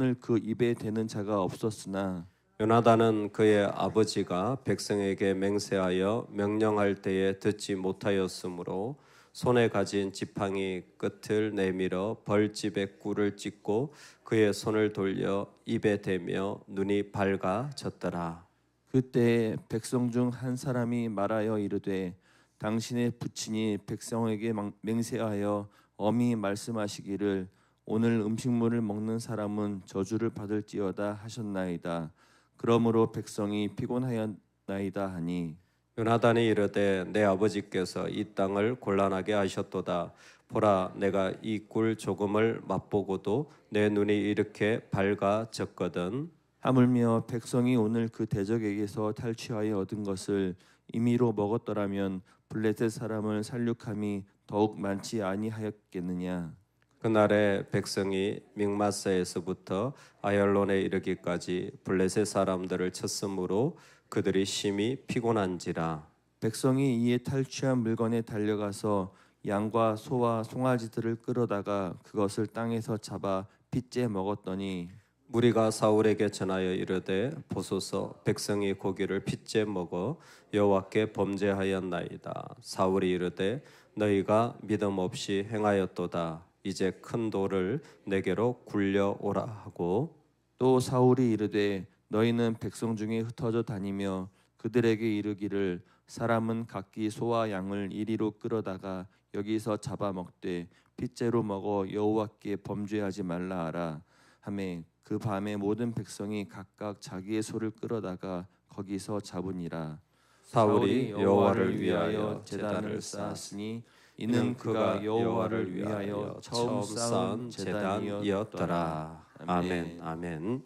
오늘 그 입에 대는 자가 없었으나 요나단은 그의 아버지가 백성에게 맹세하여 명령할 때에 듣지 못하였으므로 손에 가진 지팡이 끝을 내밀어 벌집에 꿀을 찍고 그의 손을 돌려 입에 대며 눈이 밝아졌더라. 그때 백성 중 한 사람이 말하여 이르되 당신의 부친이 백성에게 맹세하여 엄히 말씀하시기를 오늘 음식물을 먹는 사람은 저주를 받을지어다 하셨나이다. 그러므로 백성이 피곤하였나이다 하니 요나단이 이르되 내 아버지께서 이 땅을 곤란하게 하셨도다. 보라, 내가 이 꿀 조금을 맛보고도 내 눈이 이렇게 밝아졌거든. 하물며 백성이 오늘 그 대적에게서 탈취하여 얻은 것을 임의로 먹었더라면 블레셋 사람을 살육함이 더욱 많지 아니하였겠느냐. 그날에 백성이 믹마스에서부터 아얄론에 이르기까지 블레셋 사람들을 쳤으므로 그들이 심히 피곤한지라. 백성이 이에 탈취한 물건에 달려가서 양과 소와 송아지들을 끌어다가 그것을 땅에서 잡아 핏째 먹었더니 무리가 사울에게 전하여 이르되 보소서, 백성이 고기를 핏째 먹어 여호와께 범죄하였나이다. 사울이 이르되 너희가 믿음 없이 행하였도다. 이제 큰 돌을 내게로 굴려오라 하고, 또 사울이 이르되 너희는 백성 중에 흩어져 다니며 그들에게 이르기를 사람은 각기 소와 양을 이리로 끌어다가 여기서 잡아 먹되 핏째로 먹어 여호와께 범죄하지 말라 하라 하매 그 밤에 모든 백성이 각각 자기의 소를 끌어다가 거기서 잡으니라. 사울이 여호와를 위하여 제단을 쌓았으니 이는 그가 여호와를 위하여 처음 쌓은 제단이었더라. 제단이었더라. 아멘. 아멘.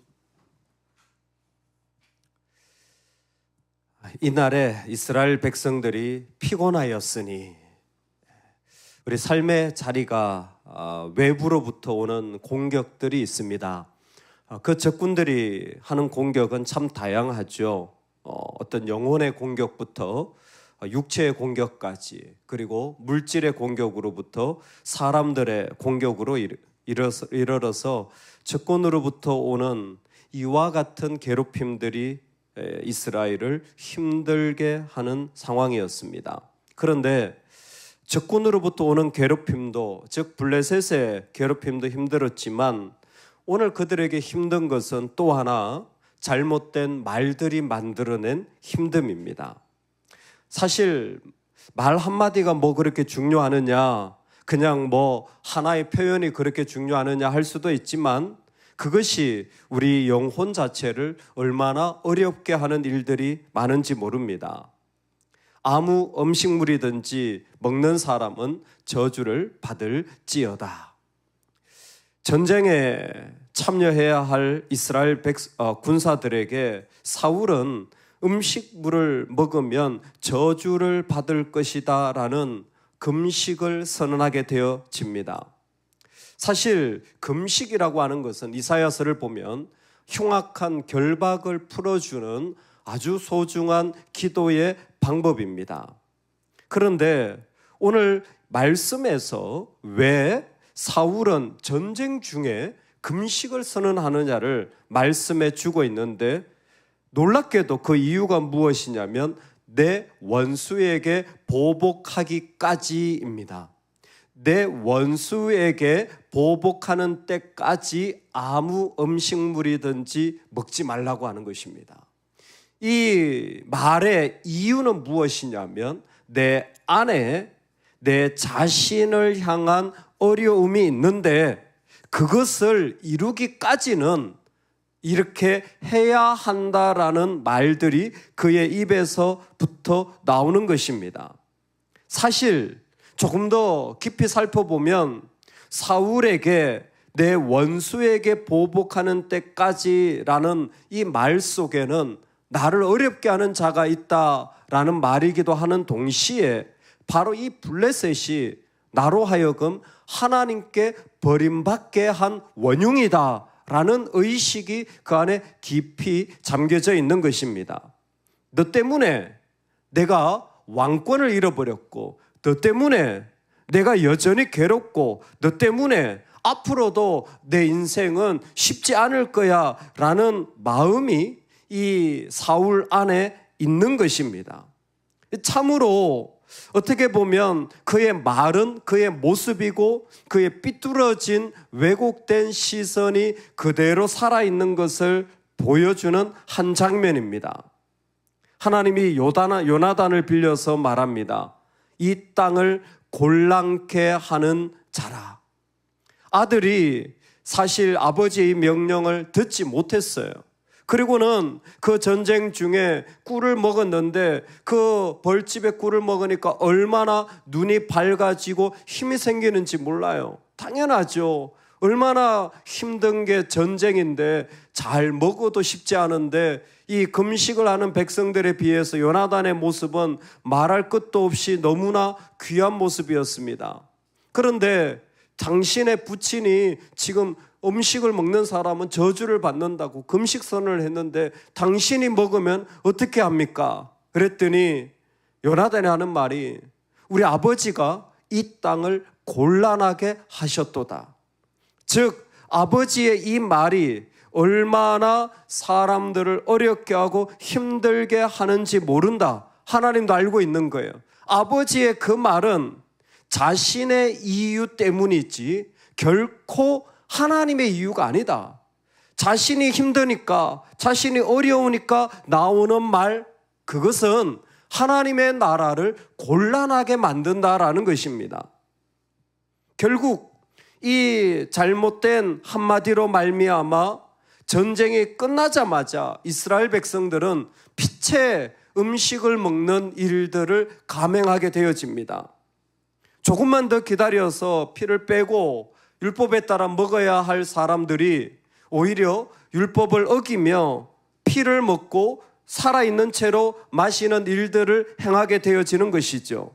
이날에 이스라엘 백성들이 피곤하였으니 우리 삶의 자리가 외부로부터 오는 공격들이 있습니다. 그 적군들이 하는 공격은 참 다양하죠. 어떤 영혼의 공격부터 육체의 공격까지, 그리고 물질의 공격으로부터 사람들의 공격으로 이르러서 적군으로부터 오는 이와 같은 괴롭힘들이 이스라엘을 힘들게 하는 상황이었습니다. 그런데 적군으로부터 오는 괴롭힘도, 즉 블레셋의 괴롭힘도 힘들었지만 오늘 그들에게 힘든 것은 또 하나 잘못된 말들이 만들어낸 힘듦입니다. 사실 말 한마디가 뭐 그렇게 중요하느냐, 그냥 뭐 하나의 표현이 그렇게 중요하느냐 할 수도 있지만 그것이 우리 영혼 자체를 얼마나 어렵게 하는 일들이 많은지 모릅니다. 아무 음식물이든지 먹는 사람은 저주를 받을지어다. 전쟁에 참여해야 할 이스라엘 군사들에게 사울은 음식물을 먹으면 저주를 받을 것이다 라는 금식을 선언하게 되어집니다. 사실 금식이라고 하는 것은 이사야서를 보면 흉악한 결박을 풀어주는 아주 소중한 기도의 방법입니다. 그런데 오늘 말씀에서 왜 사울은 전쟁 중에 금식을 선언하느냐를 말씀해 주고 있는데, 놀랍게도 그 이유가 무엇이냐면 내 원수에게 보복하기까지입니다. 내 원수에게 보복하는 때까지 아무 음식물이든지 먹지 말라고 하는 것입니다. 이 말의 이유는 무엇이냐면 내 안에 내 자신을 향한 어려움이 있는데 그것을 이루기까지는 이렇게 해야 한다라는 말들이 그의 입에서부터 나오는 것입니다. 사실 조금 더 깊이 살펴보면 사울에게 내 원수에게 보복하는 때까지라는 이 말 속에는 나를 어렵게 하는 자가 있다라는 말이기도 하는 동시에 바로 이 블레셋이 나로 하여금 하나님께 버림받게 한 원흉이다라는 의식이 그 안에 깊이 잠겨져 있는 것입니다. 너 때문에 내가 왕권을 잃어버렸고, 너 때문에 내가 여전히 괴롭고, 너 때문에 앞으로도 내 인생은 쉽지 않을 거야 라는 마음이 이 사울 안에 있는 것입니다. 참으로 어떻게 보면 그의 말은 그의 모습이고 그의 삐뚤어진 왜곡된 시선이 그대로 살아있는 것을 보여주는 한 장면입니다. 하나님이 요나단을 빌려서 말합니다. 이 땅을 골랑케 하는 자라. 아들이 사실 아버지의 명령을 듣지 못했어요. 그리고는 그 전쟁 중에 꿀을 먹었는데 그 벌집에 꿀을 먹으니까 얼마나 눈이 밝아지고 힘이 생기는지 몰라요. 당연하죠. 얼마나 힘든 게 전쟁인데 잘 먹어도 쉽지 않은데 이 금식을 하는 백성들에 비해서 요나단의 모습은 말할 것도 없이 너무나 귀한 모습이었습니다. 그런데 당신의 부친이 지금 음식을 먹는 사람은 저주를 받는다고 금식선언을 했는데 당신이 먹으면 어떻게 합니까? 그랬더니 요나단이 하는 말이 우리 아버지가 이 땅을 곤란하게 하셨도다. 즉 아버지의 이 말이 얼마나 사람들을 어렵게 하고 힘들게 하는지 모른다. 하나님도 알고 있는 거예요. 아버지의 그 말은 자신의 이유 때문이지 결코 하나님의 이유가 아니다. 자신이 힘드니까, 자신이 어려우니까 나오는 말, 그것은 하나님의 나라를 곤란하게 만든다라는 것입니다. 결국 이 잘못된 한마디로 말미암아 전쟁이 끝나자마자 이스라엘 백성들은 피채 음식을 먹는 일들을 감행하게 되어집니다. 조금만 더 기다려서 피를 빼고 율법에 따라 먹어야 할 사람들이 오히려 율법을 어기며 피를 먹고 살아있는 채로 마시는 일들을 행하게 되어지는 것이죠.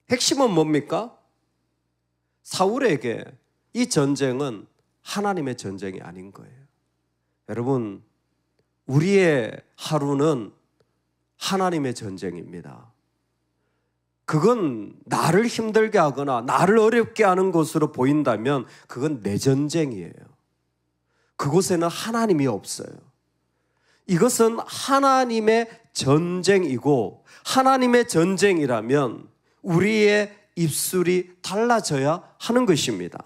핵심은 뭡니까? 사울에게 이 전쟁은 하나님의 전쟁이 아닌 거예요. 여러분, 우리의 하루는 하나님의 전쟁입니다. 그건 나를 힘들게 하거나 나를 어렵게 하는 것으로 보인다면 그건 내 전쟁이에요. 그곳에는 하나님이 없어요. 이것은 하나님의 전쟁이고 하나님의 전쟁이라면 우리의 입술이 달라져야 하는 것입니다.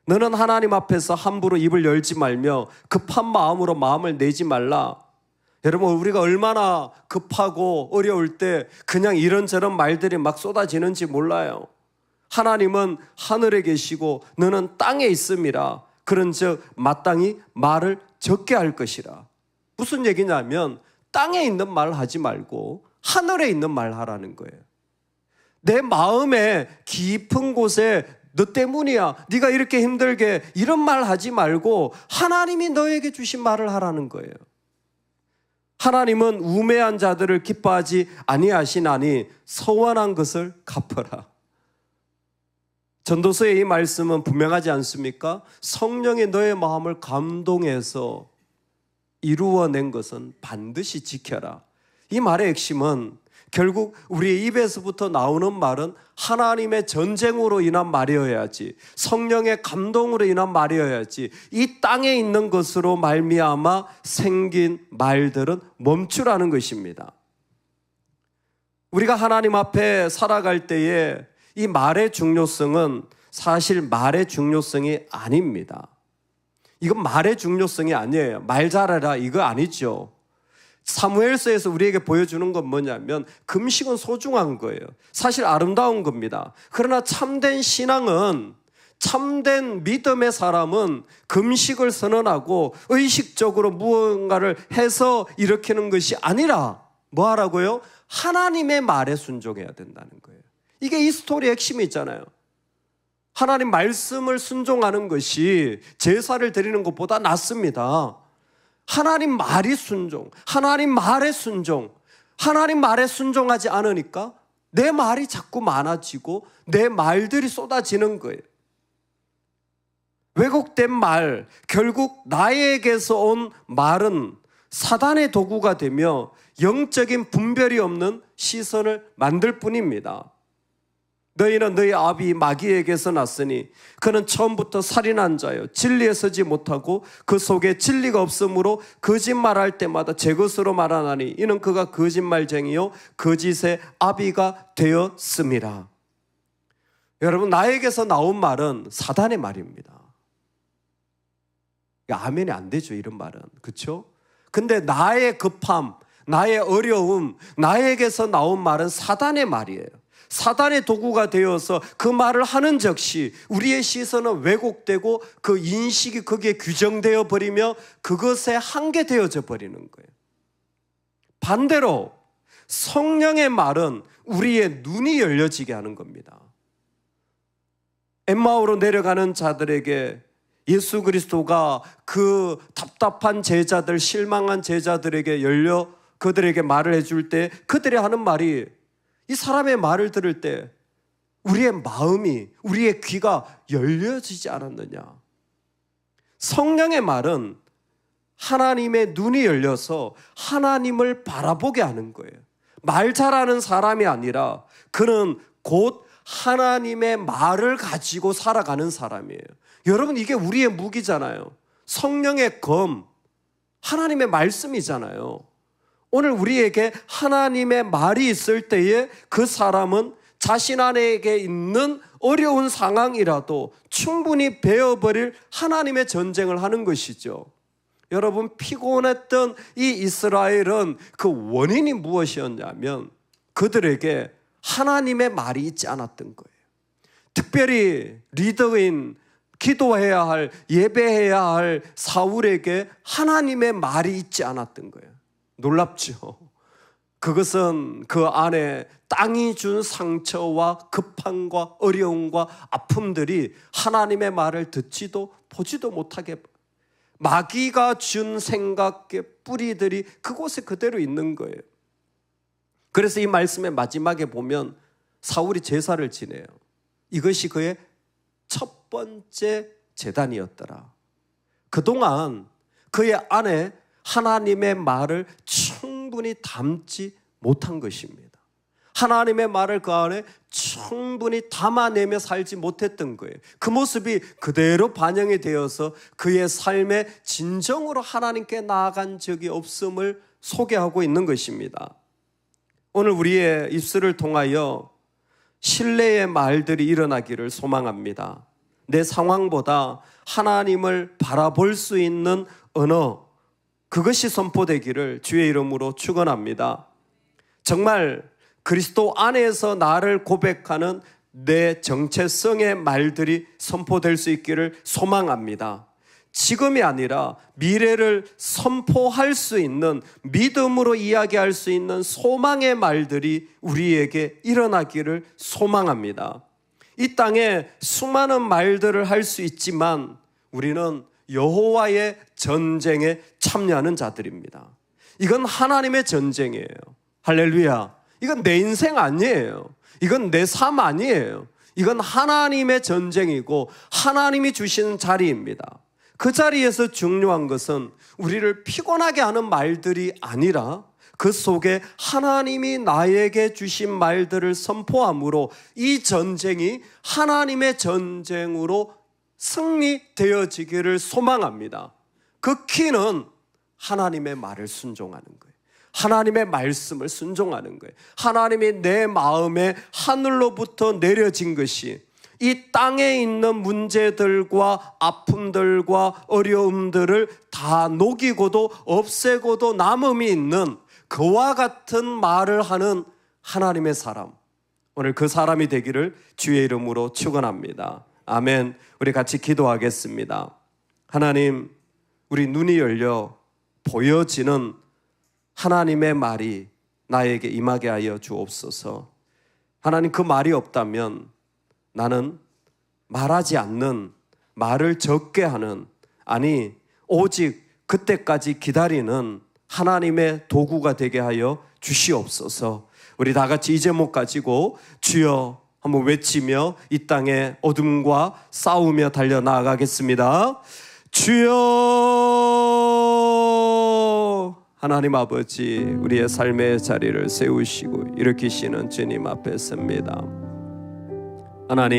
너는 하나님 앞에서 함부로 입을 열지 말며 급한 마음으로 마음을 내지 말라. 여러분, 우리가 얼마나 급하고 어려울 때 그냥 이런저런 말들이 막 쏟아지는지 몰라요. 하나님은 하늘에 계시고 너는 땅에 있음이라. 그런즉 마땅히 말을 적게 할 것이라. 무슨 얘기냐면 땅에 있는 말 하지 말고 하늘에 있는 말 하라는 거예요. 내 마음의 깊은 곳에 너 때문이야, 네가 이렇게 힘들게, 이런 말 하지 말고 하나님이 너에게 주신 말을 하라는 거예요. 하나님은 우매한 자들을 기뻐하지 아니하시나니 서원한 것을 갚으라. 전도서의 이 말씀은 분명하지 않습니까? 성령이 너의 마음을 감동해서 이루어낸 것은 반드시 지켜라. 이 말의 핵심은 결국 우리의 입에서부터 나오는 말은 하나님의 전쟁으로 인한 말이어야지, 성령의 감동으로 인한 말이어야지, 이 땅에 있는 것으로 말미암아 생긴 말들은 멈추라는 것입니다. 우리가 하나님 앞에 살아갈 때에 이 말의 중요성은 사실 말의 중요성이 아닙니다. 이건 말의 중요성이 아니에요. 말 잘해라 이거 아니죠. 사무엘서에서 우리에게 보여주는 건 뭐냐면 금식은 소중한 거예요. 사실 아름다운 겁니다. 그러나 참된 신앙은, 참된 믿음의 사람은 금식을 선언하고 의식적으로 무언가를 해서 일으키는 것이 아니라 뭐 하라고요? 하나님의 말에 순종해야 된다는 거예요. 이게 이 스토리의 핵심이 있잖아요. 하나님 말씀을 순종하는 것이 제사를 드리는 것보다 낫습니다. 하나님 말이 순종, 하나님 말에 순종, 하나님 말에 순종하지 않으니까 내 말이 자꾸 많아지고 내 말들이 쏟아지는 거예요. 왜곡된 말, 결국 나에게서 온 말은 사단의 도구가 되며 영적인 분별이 없는 시선을 만들 뿐입니다. 너희는 너희 아비 마귀에게서 났으니 그는 처음부터 살인한 자요 진리에 서지 못하고 그 속에 진리가 없으므로 거짓말할 때마다 제 것으로 말하나니 이는 그가 거짓말쟁이요 거짓의 아비가 되었음이라. 여러분, 나에게서 나온 말은 사단의 말입니다. 아멘이 안 되죠, 이런 말은. 그렇죠? 근데 나의 급함, 나의 어려움, 나에게서 나온 말은 사단의 말이에요. 사단의 도구가 되어서 그 말을 하는 즉시 우리의 시선은 왜곡되고 그 인식이 거기에 규정되어 버리며 그것에 한계되어져 버리는 거예요. 반대로 성령의 말은 우리의 눈이 열려지게 하는 겁니다. 엠마오로 내려가는 자들에게 예수 그리스도가 그 답답한 제자들, 실망한 제자들에게 그들에게 말을 해줄 때 그들이 하는 말이, 이 사람의 말을 들을 때 우리의 마음이, 우리의 귀가 열려지지 않았느냐. 성령의 말은 하나님의 눈이 열려서 하나님을 바라보게 하는 거예요. 말 잘하는 사람이 아니라 그는 곧 하나님의 말을 가지고 살아가는 사람이에요. 여러분, 이게 우리의 무기잖아요. 성령의 검, 하나님의 말씀이잖아요. 오늘 우리에게 하나님의 말이 있을 때에 그 사람은 자신 안에게 있는 어려운 상황이라도 충분히 베어버릴 하나님의 전쟁을 하는 것이죠. 여러분, 피곤했던 이 이스라엘은 그 원인이 무엇이었냐면 그들에게 하나님의 말이 있지 않았던 거예요. 특별히 리더인, 기도해야 할, 예배해야 할 사울에게 하나님의 말이 있지 않았던 거예요. 놀랍죠. 그것은 그 안에 땅이 준 상처와 급함과 어려움과 아픔들이 하나님의 말을 듣지도 보지도 못하게, 마귀가 준 생각의 뿌리들이 그곳에 그대로 있는 거예요. 그래서 이 말씀의 마지막에 보면 사울이 제사를 지내요. 이것이 그의 첫 번째 제단이었더라. 그동안 그의 안에 하나님의 말을 충분히 담지 못한 것입니다. 하나님의 말을 그 안에 충분히 담아내며 살지 못했던 거예요. 그 모습이 그대로 반영이 되어서 그의 삶에 진정으로 하나님께 나아간 적이 없음을 소개하고 있는 것입니다. 오늘 우리의 입술을 통하여 신뢰의 말들이 일어나기를 소망합니다. 내 상황보다 하나님을 바라볼 수 있는 언어, 그것이 선포되기를 주의 이름으로 축원합니다. 정말 그리스도 안에서 나를 고백하는 내 정체성의 말들이 선포될 수 있기를 소망합니다. 지금이 아니라 미래를 선포할 수 있는, 믿음으로 이야기할 수 있는 소망의 말들이 우리에게 일어나기를 소망합니다. 이 땅에 수많은 말들을 할 수 있지만 우리는 여호와의 전쟁에 참여하는 자들입니다. 이건 하나님의 전쟁이에요. 할렐루야. 이건 내 인생 아니에요. 이건 내 삶 아니에요. 이건 하나님의 전쟁이고 하나님이 주시는 자리입니다. 그 자리에서 중요한 것은 우리를 피곤하게 하는 말들이 아니라 그 속에 하나님이 나에게 주신 말들을 선포함으로 이 전쟁이 하나님의 전쟁으로 승리되어지기를 소망합니다. 그 키는 하나님의 말을 순종하는 거예요. 하나님의 말씀을 순종하는 거예요. 하나님이 내 마음에 하늘로부터 내려진 것이 이 땅에 있는 문제들과 아픔들과 어려움들을 다 녹이고도 없애고도 남음이 있는 그와 같은 말을 하는 하나님의 사람, 오늘 그 사람이 되기를 주의 이름으로 축원합니다. 아멘. 우리 같이 기도하겠습니다. 하나님, 우리 눈이 열려 보여지는 하나님의 말이 나에게 임하게 하여 주옵소서. 하나님, 그 말이 없다면 나는 말하지 않는, 말을 적게 하는, 아니 오직 그때까지 기다리는 하나님의 도구가 되게 하여 주시옵소서. 우리 다 같이 이 제목 가지고 주여 한번 외치며 이 땅의 어둠과 싸우며 달려나가겠습니다. 주여, 하나님 아버지, 우리의 삶의 자리를 세우시고 일으키시는 주님 앞에 섭니다. 하나님